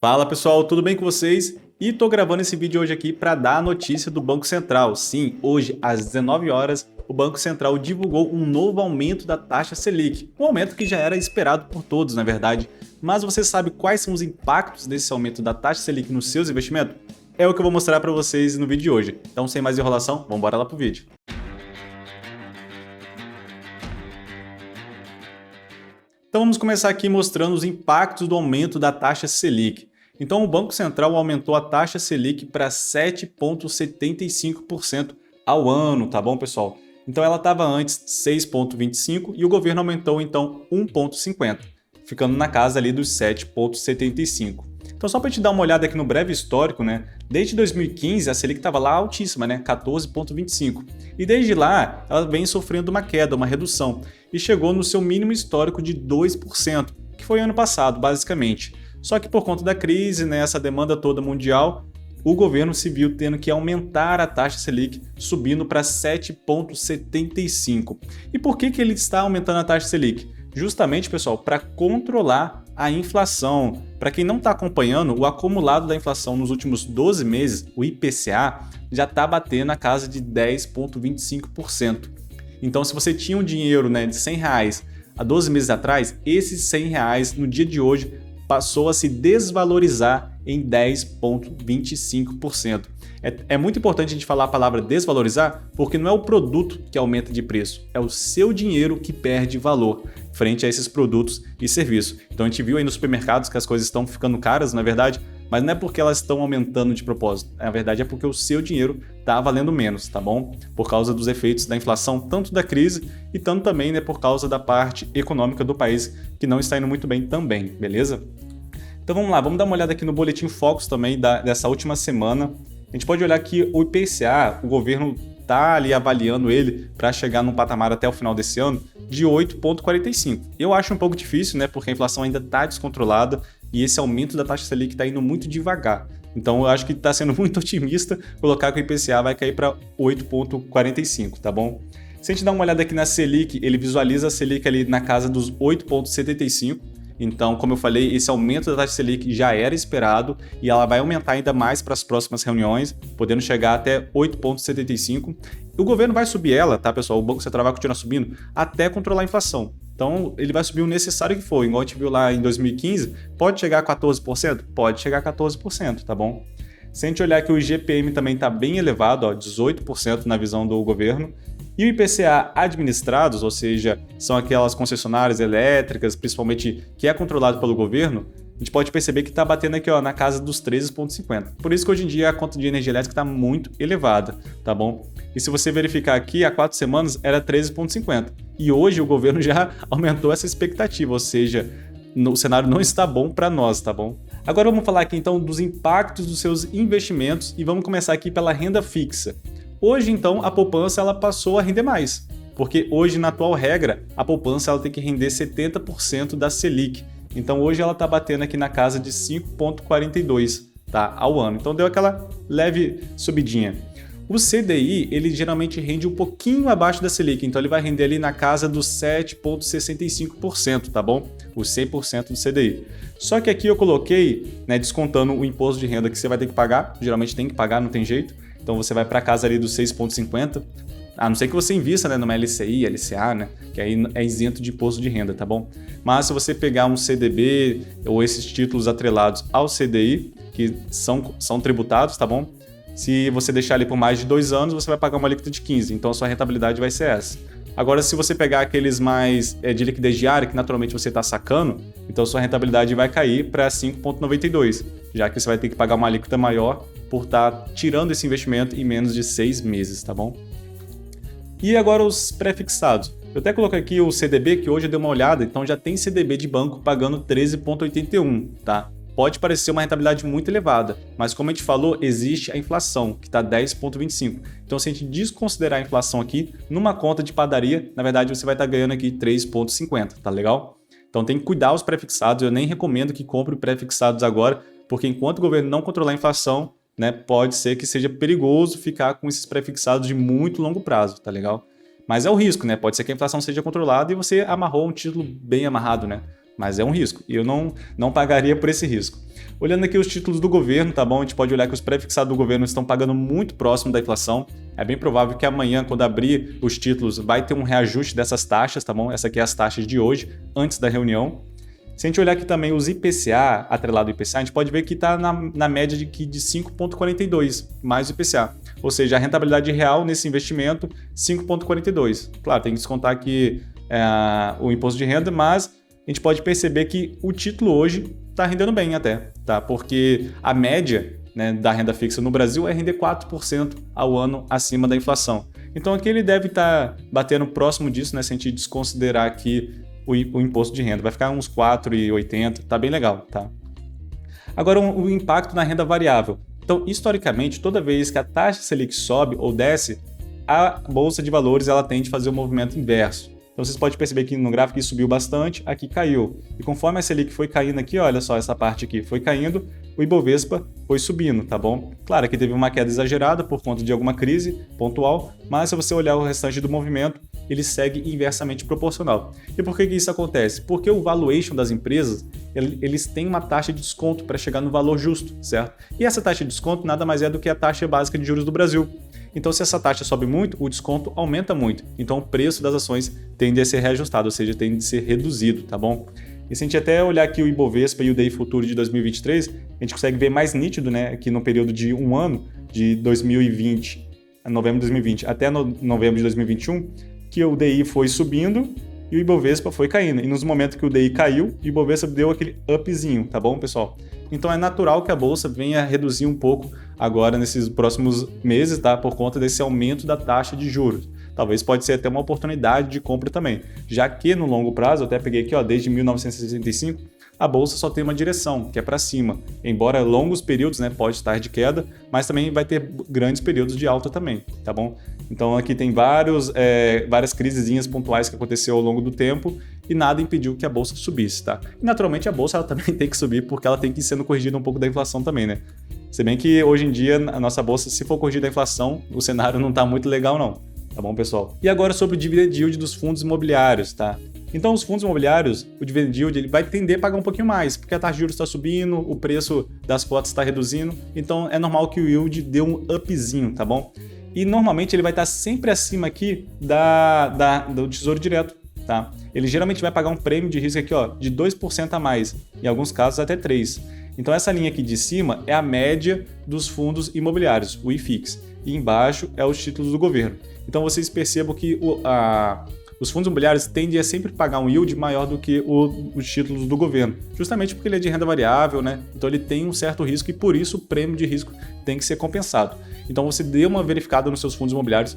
Fala pessoal, tudo bem com vocês? E tô gravando esse vídeo hoje aqui para dar a notícia do Banco Central. Sim, hoje às 19 horas o Banco Central divulgou um novo aumento da taxa Selic, um aumento que já era esperado por todos, na verdade. Mas você sabe quais são os impactos desse aumento da taxa Selic nos seus investimentos? É o que eu vou mostrar para vocês no vídeo de hoje. Então, sem mais enrolação, vamos embora lá pro vídeo. Então vamos começar aqui mostrando os impactos do aumento da taxa Selic. Então o Banco Central aumentou a taxa Selic para 7,75% ao ano, tá bom, pessoal? Então ela estava antes 6,25% e o governo aumentou então 1,50%, ficando na casa ali dos 7,75%. Então só para te dar uma olhada aqui no breve histórico, né? Desde 2015 a Selic estava lá altíssima, né? 14,25%. E desde lá ela vem sofrendo uma queda, uma redução, e chegou no seu mínimo histórico de 2%, que foi ano passado, basicamente. Só que por conta da crise, né, essa demanda toda mundial, o governo se viu tendo que aumentar a taxa Selic, subindo para 7,75%. E por que ele está aumentando a taxa Selic? Justamente, pessoal, para controlar a inflação. Para quem não está acompanhando, o acumulado da inflação nos últimos 12 meses, o IPCA, já está batendo na casa de 10,25%. Então, se você tinha um dinheiro, né, de R$100 há 12 meses atrás, esses R$100 no dia de hoje passou a se desvalorizar em 10,25%. É muito importante a gente falar a palavra desvalorizar, porque não é o produto que aumenta de preço, é o seu dinheiro que perde valor frente a esses produtos e serviços. Então a gente viu aí nos supermercados que as coisas estão ficando caras, na verdade, mas não é porque elas estão aumentando de propósito. Na verdade é porque o seu dinheiro está valendo menos, tá bom? Por causa dos efeitos da inflação, tanto da crise e tanto também, né, por causa da parte econômica do país que não está indo muito bem também, beleza? Então vamos lá, vamos dar uma olhada aqui no Boletim Focus também dessa última semana. A gente pode olhar que o IPCA, o governo está ali avaliando ele para chegar num patamar até o final desse ano de 8,45. Eu acho um pouco difícil, né, porque a inflação ainda está descontrolada e esse aumento da taxa Selic está indo muito devagar. Então eu acho que está sendo muito otimista colocar que o IPCA vai cair para 8,45, tá bom? Se a gente dar uma olhada aqui na Selic, ele visualiza a Selic ali na casa dos 8,75. Então, como eu falei, esse aumento da taxa Selic já era esperado e ela vai aumentar ainda mais para as próximas reuniões, podendo chegar até 8,75. O governo vai subir ela, tá, pessoal? O Banco Central vai continuar subindo até controlar a inflação. Então, ele vai subir o necessário que for. Igual a gente viu lá em 2015, pode chegar a 14%? Pode chegar a 14%, tá bom? Se a gente olhar que o IGPM também está bem elevado, ó, 18% na visão do governo, e o IPCA administrados, ou seja, são aquelas concessionárias elétricas, principalmente que é controlado pelo governo, a gente pode perceber que está batendo aqui, ó, na casa dos 13,50. Por isso que hoje em dia a conta de energia elétrica está muito elevada, tá bom? E se você verificar aqui, há 4 semanas era 13,50. E hoje o governo já aumentou essa expectativa, ou seja, o cenário não está bom para nós, tá bom? Agora vamos falar aqui então dos impactos dos seus investimentos e vamos começar aqui pela renda fixa. Hoje, então, a poupança ela passou a render mais, porque hoje, na atual regra, a poupança ela tem que render 70% da Selic. Então, hoje ela está batendo aqui na casa de 5,42, tá, ao ano. Então, deu aquela leve subidinha. O CDI, ele geralmente rende um pouquinho abaixo da Selic, então ele vai render ali na casa dos 7,65%, tá bom? Os 100% do CDI. Só que aqui eu coloquei, né, descontando o imposto de renda que você vai ter que pagar, geralmente tem que pagar, não tem jeito. Então você vai para casa ali dos 6,50, a não ser que você invista, né, numa LCI, LCA, né, que aí é isento de imposto de renda, tá bom? Mas se você pegar um CDB ou esses títulos atrelados ao CDI, que são tributados, tá bom? Se você deixar ali por mais de 2 anos, você vai pagar uma alíquota de 15%, então a sua rentabilidade vai ser essa. Agora, se você pegar aqueles mais de liquidez diária, que naturalmente você está sacando, então sua rentabilidade vai cair para 5,92%, já que você vai ter que pagar uma alíquota maior por estar tirando esse investimento em menos de 6 meses, tá bom? E agora os pré-fixados. Eu até coloquei aqui o CDB, que hoje eu dei uma olhada, então já tem CDB de banco pagando 13,81, tá? Pode parecer uma rentabilidade muito elevada, mas como a gente falou, existe a inflação, que está 10,25. Então, se a gente desconsiderar a inflação aqui, numa conta de padaria, na verdade você vai estar ganhando aqui 3,50, tá legal? Então tem que cuidar os pré-fixados, eu nem recomendo que compre pré-fixados agora, porque enquanto o governo não controlar a inflação, né, pode ser que seja perigoso ficar com esses pré-fixados de muito longo prazo, tá legal? Mas é o risco, né? Pode ser que a inflação seja controlada e você amarrou um título bem amarrado, né? mas é um risco e eu não pagaria por esse risco. Olhando aqui os títulos do governo, tá bom? A gente pode olhar que os pré-fixados do governo estão pagando muito próximo da inflação. É bem provável que amanhã, quando abrir os títulos, vai ter um reajuste dessas taxas, tá bom? Essa aqui é as taxas de hoje, antes da reunião. Se a gente olhar aqui também os IPCA, atrelado ao IPCA, a gente pode ver que está na média de 5,42, mais o IPCA. Ou seja, a rentabilidade real nesse investimento, 5,42. Claro, tem que descontar aqui o imposto de renda, mas a gente pode perceber que o título hoje está rendendo bem até, tá? Porque a média, né, da renda fixa no Brasil é render 4% ao ano acima da inflação. Então aqui ele deve estar batendo próximo disso, né, se a gente desconsiderar aqui o imposto de renda. Vai ficar uns 4,80, tá bem legal, tá? Agora o impacto na renda variável. Então, historicamente, toda vez que a taxa Selic sobe ou desce, a Bolsa de Valores ela tende a fazer o movimento inverso. Então vocês podem perceber que no gráfico que subiu bastante, aqui caiu. E conforme a Selic foi caindo aqui, olha só, essa parte aqui foi caindo, o Ibovespa foi subindo, tá bom? Claro que teve uma queda exagerada por conta de alguma crise pontual, mas se você olhar o restante do movimento, ele segue inversamente proporcional. E por que isso acontece? Porque o valuation das empresas, eles têm uma taxa de desconto para chegar no valor justo, certo? E essa taxa de desconto nada mais é do que a taxa básica de juros do Brasil. Então, se essa taxa sobe muito, o desconto aumenta muito. Então, o preço das ações tende a ser reajustado, ou seja, tende a ser reduzido, tá bom? E se a gente até olhar aqui o Ibovespa e o DI Futuro de 2023, a gente consegue ver mais nítido, né, aqui no período de um ano, de 2020, novembro de 2020 até novembro de 2021, que o DI foi subindo e o Ibovespa foi caindo. E nos momentos que o DI caiu, o Ibovespa deu aquele upzinho, tá bom, pessoal? Então é natural que a Bolsa venha a reduzir um pouco agora nesses próximos meses, tá? Por conta desse aumento da taxa de juros. Talvez pode ser até uma oportunidade de compra também, já que no longo prazo, eu até peguei aqui, ó, desde 1965, a Bolsa só tem uma direção, que é para cima. Embora longos períodos, né, pode estar de queda, mas também vai ter grandes períodos de alta também, tá bom? Então aqui tem várias crisezinhas pontuais que aconteceu ao longo do tempo e nada impediu que a Bolsa subisse, tá? E naturalmente a Bolsa ela também tem que subir porque ela tem que ir sendo corrigida um pouco da inflação também, né? Se bem que hoje em dia a nossa Bolsa, se for corrigida a inflação, o cenário não tá muito legal não, tá bom, pessoal? E agora sobre o dividend yield dos fundos imobiliários, tá? Então, os fundos imobiliários, o dividend yield ele vai tender a pagar um pouquinho mais, porque a taxa de juros está subindo, o preço das cotas está reduzindo, então é normal que o yield dê um upzinho, tá bom? E normalmente ele vai estar sempre acima aqui do Tesouro Direto, tá? Ele geralmente vai pagar um prêmio de risco aqui, ó, de 2% a mais, em alguns casos até 3%. Então essa linha aqui de cima é a média dos fundos imobiliários, o IFIX, e embaixo é os títulos do governo. Então vocês percebam que os fundos imobiliários tendem a sempre pagar um yield maior do que os títulos do governo, justamente porque ele é de renda variável, né? Então ele tem um certo risco e por isso o prêmio de risco tem que ser compensado. Então você dê uma verificada nos seus fundos imobiliários,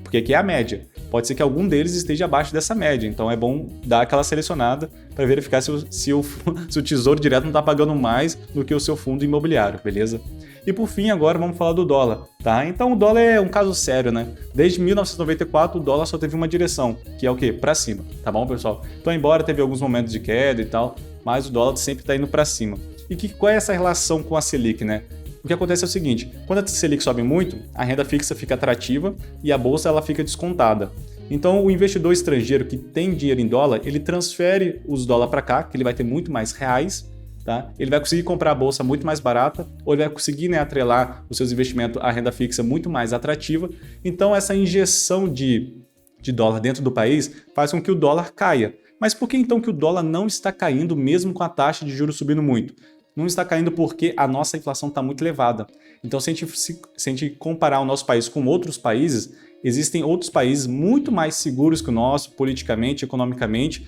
porque aqui é a média. Pode ser que algum deles esteja abaixo dessa média, então é bom dar aquela selecionada para verificar se o Tesouro Direto não está pagando mais do que o seu fundo imobiliário, beleza? E por fim, agora vamos falar do dólar, tá? Então o dólar é um caso sério, né? Desde 1994 o dólar só teve uma direção, que é o quê? Para cima, tá bom, pessoal? Então embora teve alguns momentos de queda e tal, mas o dólar sempre está indo para cima. E qual é essa relação com a Selic, né? O que acontece é o seguinte, quando a Selic sobe muito, a renda fixa fica atrativa e a bolsa ela fica descontada. Então o investidor estrangeiro que tem dinheiro em dólar, ele transfere os dólares para cá, que ele vai ter muito mais reais, tá? Ele vai conseguir comprar a bolsa muito mais barata, ou ele vai conseguir, né, atrelar os seus investimentos à renda fixa muito mais atrativa. Então essa injeção de dólar dentro do país faz com que o dólar caia. Mas por que então que o dólar não está caindo mesmo com a taxa de juros subindo muito? Não está caindo porque a nossa inflação está muito elevada. Então, se a gente comparar o nosso país com outros países, existem outros países muito mais seguros que o nosso, politicamente, economicamente,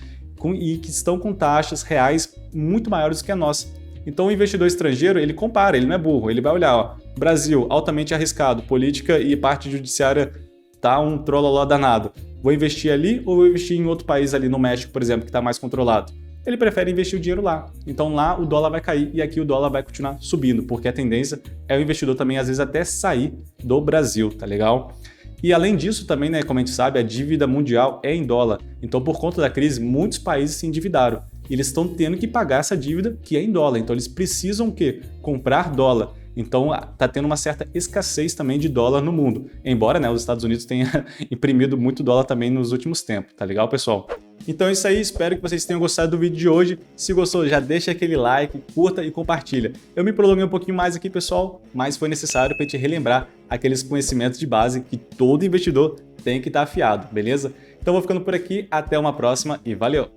e que estão com taxas reais muito maiores que a nossa. Então, o investidor estrangeiro, ele compara, ele não é burro, ele vai olhar, ó, Brasil, altamente arriscado, política e parte judiciária tá um trololó danado. Vou investir ali ou vou investir em outro país ali no México, por exemplo, que está mais controlado? Ele prefere investir o dinheiro lá. Então lá o dólar vai cair e aqui o dólar vai continuar subindo, porque a tendência é o investidor também às vezes até sair do Brasil, tá legal? E além disso também, né, como a gente sabe, a dívida mundial é em dólar. Então por conta da crise, muitos países se endividaram. E eles estão tendo que pagar essa dívida que é em dólar. Então eles precisam o quê? Comprar dólar. Então está tendo uma certa escassez também de dólar no mundo. Embora, né, os Estados Unidos tenha imprimido muito dólar também nos últimos tempos, tá legal, pessoal? Então é isso aí, espero que vocês tenham gostado do vídeo de hoje. Se gostou, já deixa aquele like, curta e compartilha. Eu me prolonguei um pouquinho mais aqui, pessoal, mas foi necessário para te relembrar aqueles conhecimentos de base que todo investidor tem que estar afiado, beleza? Então vou ficando por aqui, até uma próxima e valeu!